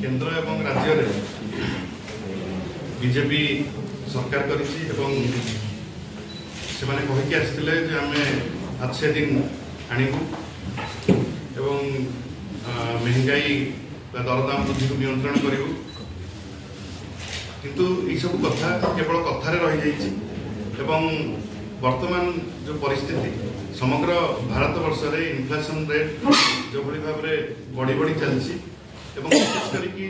केंद्र एवं राज्य रे बीजेपी सरकार करिछि एवं सेमाने कहिके आस्थिले जे आमे अच्छे दिन आनिबु एवं महंगाई दरदाम वृद्धि को नियंत्रण करिबु किंतु ये सब कथा केवल कथारे रही जाइछि एवं वर्तमान जो परिस्थिति समग्र भारत वर्ष रे इन्फ्लेशन रेट जो भली भाव रे बढ़ी बढ़ी चलछि एवं विशेष करिकि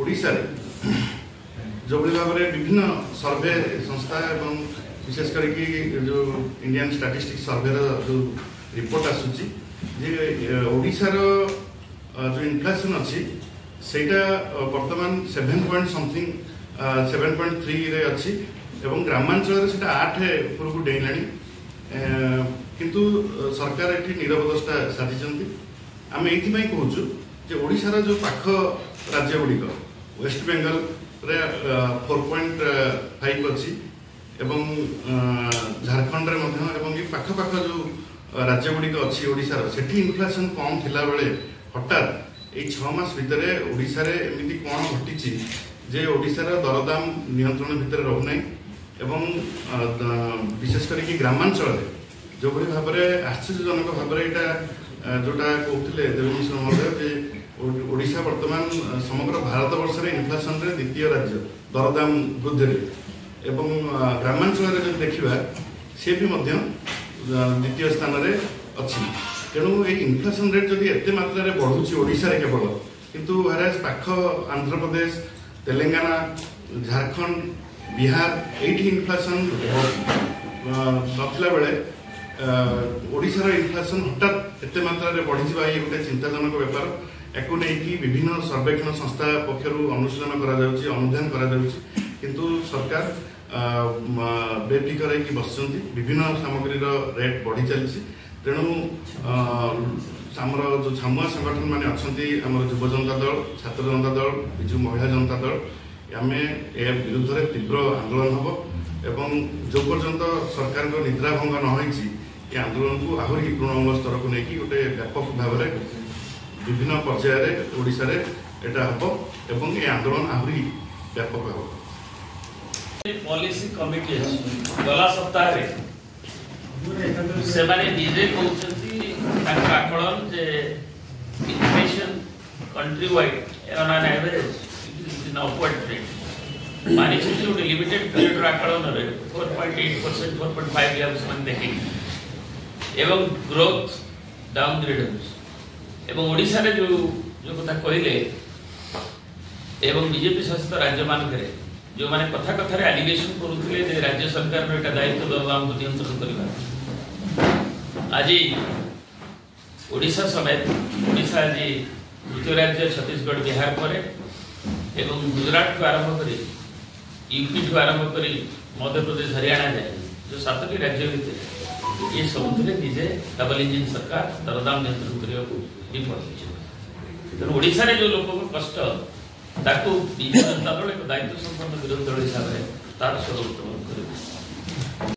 ओडिशा रे जो भली भाव रे विभिन्न सर्वे संस्था एवं विशेष करके जो इंडियन स्टैटिस्टिक्स सर्वे जो रिपोर्ट आसुची जे ओडिशा रो जो इन्फ्लेशन अच्छी सेटा वर्तमान 7.3 रे अच्छी एवं ग्रामांचल सेटा 8 ऊपर को डेलानी किंतु सरकार एठी निरवदस्ता साजिचंती आमे एथि पई कहूछु जे ओडिशा रो जो पाख राज्य गुडिक वेस्ट बेंगल रे 4.5 अच्छी एवं झारखंड रे मध्य एवं ये पाख पाख जो राज्य गुडिक अच्छी ओडिशा रो सेठी इन्फ्लेशन कम थिला बेले हठात ये 6 मास भितर ओडिशा रे एमिति कोन घटिची जे ओडिशा रो दरदाम नियंत्रण भितर रहु नै एवं विशेष करके ग्रामांचल जो भली भाव में आश्चर्यजनक भाव में यहाँ जोटा कहते देवेंद्र महोदय जे ओडिशा वर्तमान समग्र भारत वर्ष में इन्फ्लेशन रे द्वितीय राज्य दरदाम वृद्धि एवं ग्रामांचल जो देखा सी भी द्वितीय स्थान में अच्छी तेणु ये इन्फ्लेशन रेट जदि एत मात्रा बढ़ुची ओडिशा रे केवल किंतु हराज पाख आंध्र प्रदेश तेलंगाना झारखंड बिहार एठी इन्फ्लेशन नथिला बेले ओडिशा रो इन्फ्लेशन हठात एत मात्रा बढ़ी ये गोटे चिंताजनक व्यापार याकू नहीं विभिन्न सर्वेक्षण संस्था पक्षर अनुशीलन अनुधान किंतु सरकार बेफिकर बस विभिन्न सामग्री रेट बढ़ी चलती तेणु आमर जो छामुआ संगठन मैंने अच्छा युव जनता दल छात्र जनता दल विजु महिला जनता दल आम ए विरुद्ध में तीव्र आंदोलन हम एवं जो पर्यंत सरकार निद्रा भंग नई ये आंदोलन को आहरी तृणमूल स्तर को लेकिन गोटे व्यापक भाव में विभिन्न पर्यायर ओडिशा रे एटा हम एवं ये आंदोलन आहरी व्यापक हो पॉलिसी कमिटी गला सप्ताह से निजे कहते आकलन जे inflation country wide on an average in upward trend मानी गोटे लिमिटेड पीरियड आकलन 4.8% 4.5 इयर्स मन देखेंगे एवं ग्रोथ डाउन ग्रेड एवं ओडिशा रे जो कथा कहले एवं बीजेपी शासित राज्य मानक जो माने कथा कथा रे एलिगेशन करुथिले जे राज्य सरकार रो एटा दायित्व दरदाम को नियंत्रण करबा आज ओडिशा समेत ओडिशा आज द्वितीय राज्य छत्तीसगढ़ बिहार पर एवं गुजरात को आरंभ करी यूपी को आरंभ करी मध्य प्रदेश हरियाणा जाए जो 7टी राज्य भितर ये सब निजे डबल इंजिन सरकार दरदाम नियंत्रण करने को विफल तेणु ओडिशा रे जो लोक कष्ट ताकू विजु जनता दल एक दायित्व संपन्न विरोधी दल हिसाब से तार स्वर उत्तोलन कर